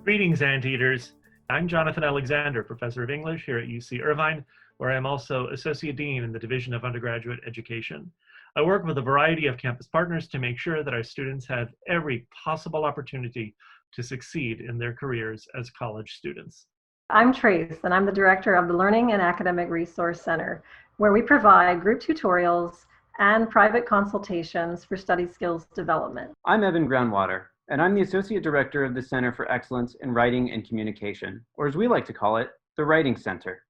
Greetings, Anteaters. I'm Jonathan Alexander, Professor of English here at UC Irvine, where I'm also Associate Dean in the Division of Undergraduate Education. I work with a variety of campus partners to make sure that our students have every possible opportunity to succeed in their careers as college students. I'm Trace, and I'm the Director of the Learning and Academic Resource Center, where we provide group tutorials and private consultations for study skills development. I'm Evin Groundwater, and I'm the Associate Director of the Center for Excellence in Writing and Communication, or as we like to call it, the Writing Center.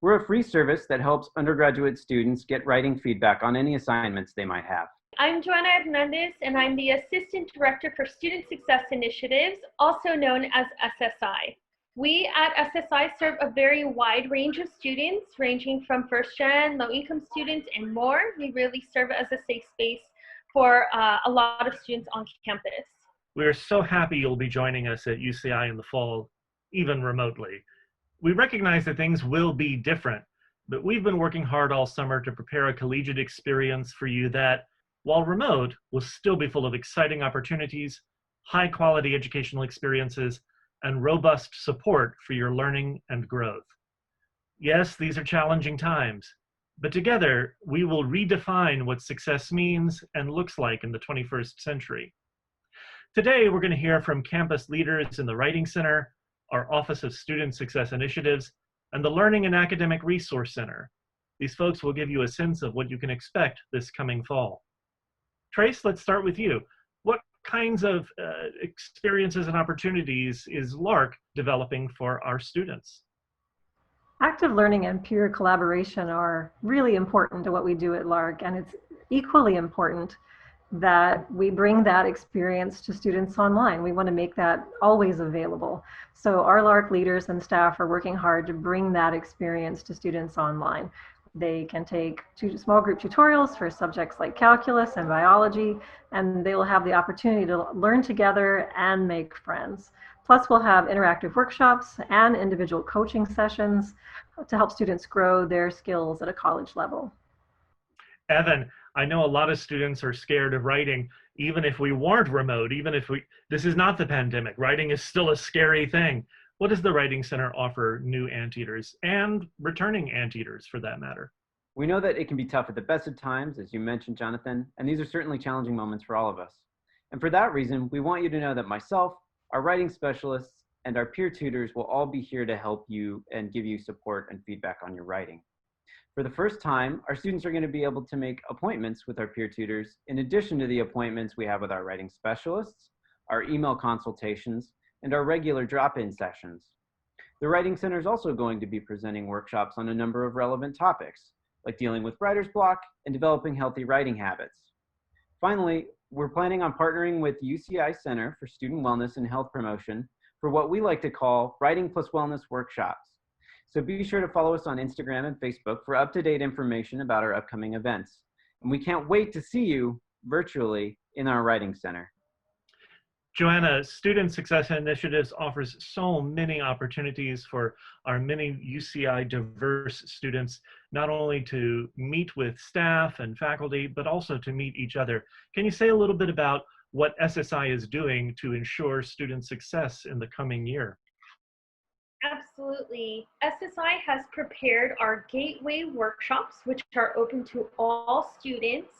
We're a free service that helps undergraduate students get writing feedback on any assignments they might have. I'm Joanna Hernandez, and I'm the Assistant Director for Student Success Initiatives, also known as SSI. We at SSI serve a very wide range of students, ranging from first-gen, low-income students, and more. We really serve as a safe space for a lot of students on campus. We are so happy you'll be joining us at UCI in the fall, even remotely. We recognize that things will be different, but we've been working hard all summer to prepare a collegiate experience for you that, while remote, will still be full of exciting opportunities, high-quality educational experiences, and robust support for your learning and growth. Yes, these are challenging times, but together we will redefine what success means and looks like in the 21st century. Today, we're going to hear from campus leaders in the Writing Center, our Office of Student Success Initiatives, and the Learning and Academic Resource Center. These folks will give you a sense of what you can expect this coming fall. Trace, let's start with you. What kinds of experiences and opportunities is LARC developing for our students? Active learning and peer collaboration are really important to what we do at LARC, and it's equally important that we bring that experience to students online. We want to make that always available. So our LARC leaders and staff are working hard to bring that experience to students online. They can take small group tutorials for subjects like calculus and biology, and they will have the opportunity to learn together and make friends. Plus, we'll have interactive workshops and individual coaching sessions to help students grow their skills at a college level. Evin, I know a lot of students are scared of writing, even if we weren't remote, this is not the pandemic. Writing is still a scary thing. What does the Writing Center offer new Anteaters and returning Anteaters for that matter? We know that it can be tough at the best of times, as you mentioned, Jonathan, and these are certainly challenging moments for all of us. And for that reason, we want you to know that myself, our writing specialists, and our peer tutors will all be here to help you and give you support and feedback on your writing. For the first time, our students are going to be able to make appointments with our peer tutors in addition to the appointments we have with our writing specialists, our email consultations, and our regular drop-in sessions. The Writing Center is also going to be presenting workshops on a number of relevant topics, like dealing with writer's block and developing healthy writing habits. Finally, we're planning on partnering with UCI Center for Student Wellness and Health Promotion for what we like to call Writing plus Wellness workshops. So be sure to follow us on Instagram and Facebook for up-to-date information about our upcoming events. And we can't wait to see you virtually in our Writing Center. Joanna, Student Success Initiatives offers so many opportunities for our many UCI diverse students, not only to meet with staff and faculty, but also to meet each other. Can you say a little bit about what SSI is doing to ensure student success in the coming year? Absolutely. SSI has prepared our Gateway workshops, which are open to all students.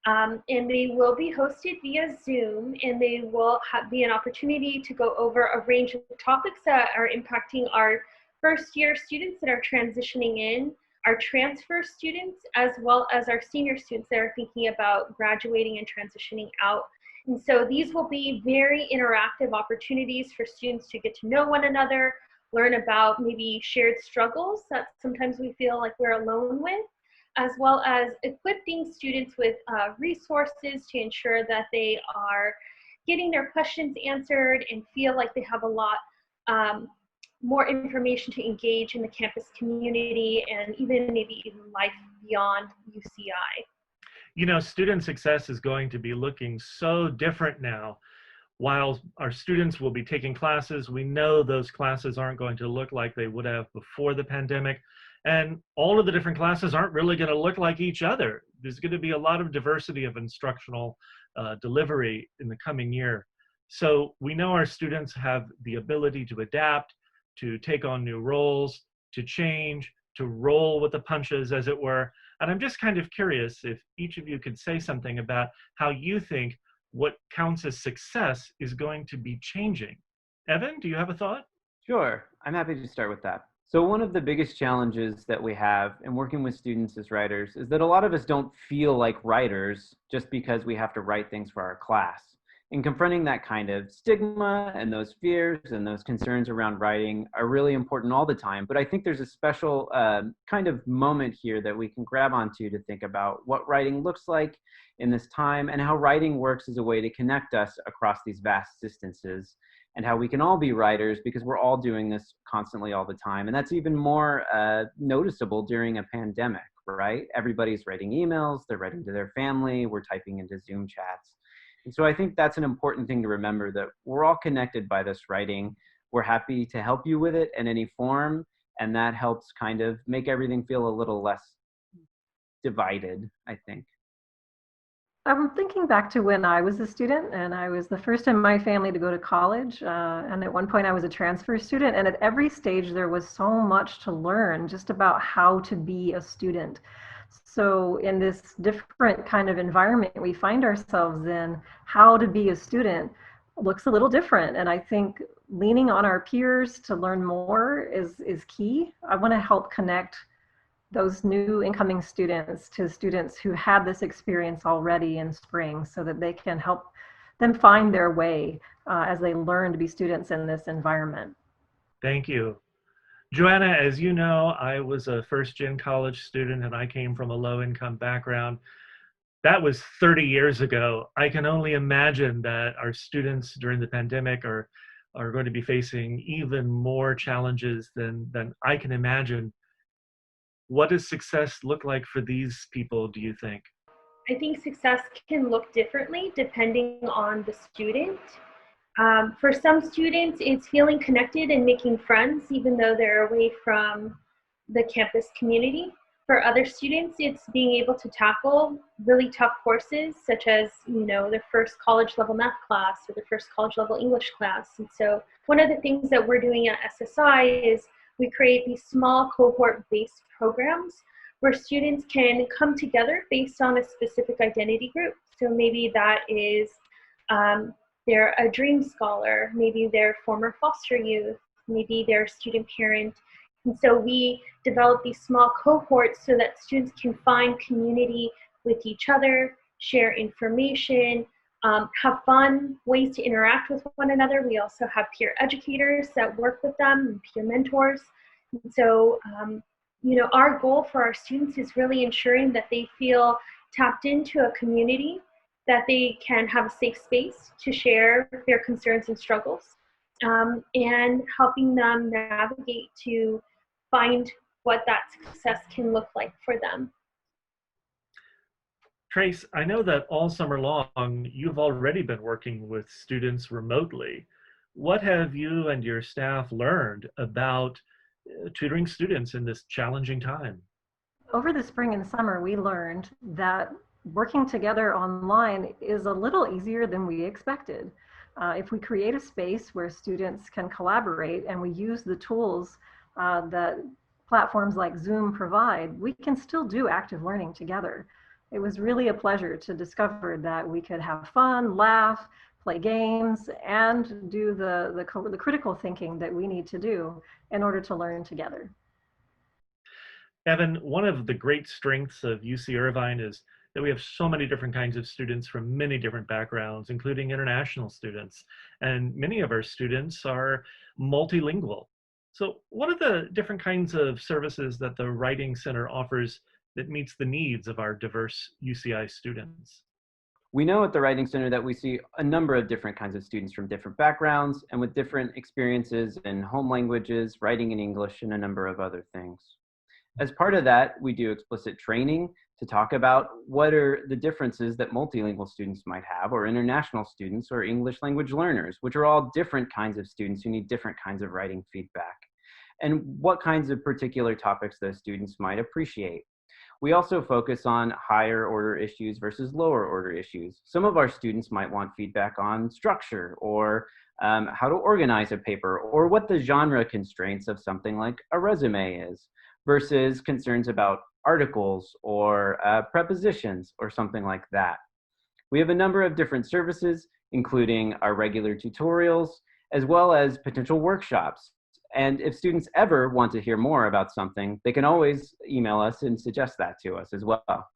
And they will be hosted via Zoom, and they will be an opportunity to go over a range of topics that are impacting our first-year students that are transitioning in, our transfer students, as well as our senior students that are thinking about graduating and transitioning out. And so these will be very interactive opportunities for students to get to know one another, learn about maybe shared struggles that sometimes we feel like we're alone with, as well as equipping students with resources to ensure that they are getting their questions answered and feel like they have a lot more information to engage in the campus community and maybe even life beyond UCI. You know, student success is going to be looking so different now. While our students will be taking classes, we know those classes aren't going to look like they would have before the pandemic. And all of the different classes aren't really going to look like each other. There's going to be a lot of diversity of instructional delivery in the coming year. So we know our students have the ability to adapt, to take on new roles, to change, to roll with the punches, as it were. And I'm just kind of curious if each of you could say something about how you think what counts as success is going to be changing. Evin, do you have a thought? Sure, I'm happy to start with that. So one of the biggest challenges that we have in working with students as writers is that a lot of us don't feel like writers just because we have to write things for our class. And confronting that kind of stigma and those fears and those concerns around writing are really important all the time. But I think there's a special kind of moment here that we can grab onto to think about what writing looks like in this time and how writing works as a way to connect us across these vast distances, and how we can all be writers because we're all doing this constantly all the time. And that's even more noticeable during a pandemic, right? Everybody's writing emails, they're writing to their family, we're typing into Zoom chats. And so I think that's an important thing to remember, that we're all connected by this writing. We're happy to help you with it in any form, and that helps kind of make everything feel a little less divided, I think. I'm thinking back to when I was a student, and I was the first in my family to go to college. And at one point I was a transfer student, and at every stage there was so much to learn just about how to be a student. So in this different kind of environment we find ourselves in, how to be a student looks a little different. And I think leaning on our peers to learn more is key. I want to help connect those new incoming students to students who had this experience already in spring, so that they can help them find their way as they learn to be students in this environment. Thank you. Joanna, as you know, I was a first-gen college student and I came from a low-income background. That was 30 years ago. I can only imagine that our students during the pandemic are going to be facing even more challenges than I can imagine. What does success look like for these people, do you think? I think success can look differently depending on the student. For some students, it's feeling connected and making friends, even though they're away from the campus community. For other students, it's being able to tackle really tough courses, such as, their first college level math class or their first college level English class. And so one of the things that we're doing at SSI is we create these small cohort-based programs where students can come together based on a specific identity group. So maybe that is they're a dream scholar, maybe they're former foster youth, maybe they're a student parent. And so we develop these small cohorts so that students can find community with each other, share information, have fun, ways to interact with one another. We also have peer educators that work with them and peer mentors. And so, our goal for our students is really ensuring that they feel tapped into a community, that they can have a safe space to share their concerns and struggles, and helping them navigate to find what that success can look like for them. Trace, I know that all summer long, you've already been working with students remotely. What have you and your staff learned about tutoring students in this challenging time? Over the spring and summer, we learned that working together online is a little easier than we expected. If we create a space where students can collaborate and we use the tools that platforms like Zoom provide, we can still do active learning together. It was really a pleasure to discover that we could have fun, laugh, play games, and do the critical thinking that we need to do in order to learn together. Evin, one of the great strengths of UC Irvine is that we have so many different kinds of students from many different backgrounds, including international students. And many of our students are multilingual. So what are the different kinds of services that the Writing Center offers that meets the needs of our diverse UCI students? We know at the Writing Center that we see a number of different kinds of students from different backgrounds and with different experiences in home languages, writing in English, and a number of other things. As part of that, we do explicit training to talk about what are the differences that multilingual students might have, or international students, or English language learners, which are all different kinds of students who need different kinds of writing feedback, and what kinds of particular topics those students might appreciate. We also focus on higher order issues versus lower order issues. Some of our students might want feedback on structure or how to organize a paper or what the genre constraints of something like a resume is versus concerns about articles or prepositions or something like that. We have a number of different services, including our regular tutorials, as well as potential workshops. And if students ever want to hear more about something, they can always email us and suggest that to us as well.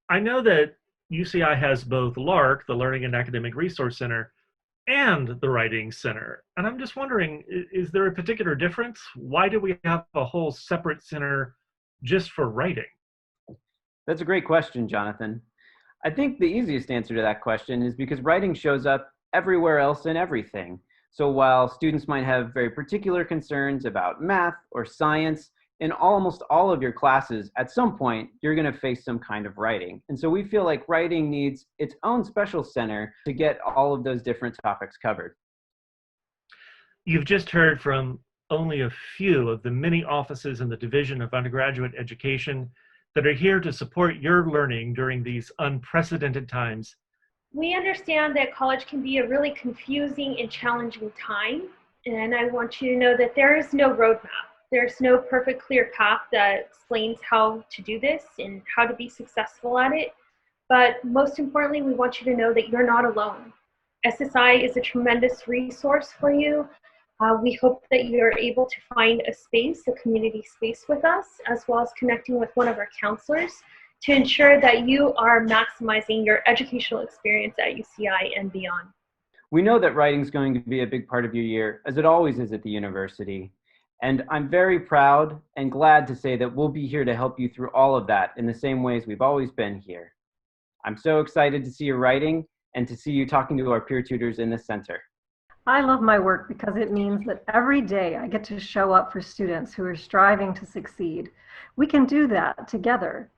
I know that UCI has both LARC, the Learning and Academic Resource Center, and the Writing Center. And I'm just wondering, is there a particular difference? Why do we have a whole separate center just for writing? That's a great question, Jonathan. I think the easiest answer to that question is because writing shows up everywhere else in everything. So while students might have very particular concerns about math or science, in almost all of your classes, at some point, you're going to face some kind of writing. And so we feel like writing needs its own special center to get all of those different topics covered. You've just heard from only a few of the many offices in the Division of Undergraduate Education that are here to support your learning during these unprecedented times. We understand that college can be a really confusing and challenging time, and I want you to know that there is no roadmap. There's no perfect clear path that explains how to do this and how to be successful at it. But most importantly, we want you to know that you're not alone. SSI is a tremendous resource for you. We hope that you're able to find a space, a community space with us, as well as connecting with one of our counselors to ensure that you are maximizing your educational experience at UCI and beyond. We know that writing is going to be a big part of your year, as it always is at the university. And I'm very proud and glad to say that we'll be here to help you through all of that in the same ways we've always been here. I'm so excited to see you writing and to see you talking to our peer tutors in the center. I love my work because it means that every day I get to show up for students who are striving to succeed. We can do that together.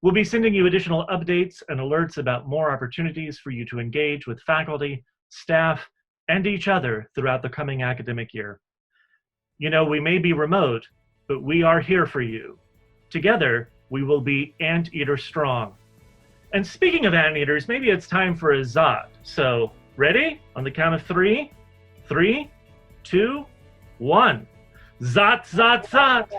We'll be sending you additional updates and alerts about more opportunities for you to engage with faculty, staff, and each other throughout the coming academic year. You know, we may be remote, but we are here for you. Together, we will be Anteater strong. And speaking of anteaters, maybe it's time for a Zot. So, ready? On the count of 3, 3, 2, 1. Zot, zot, zot.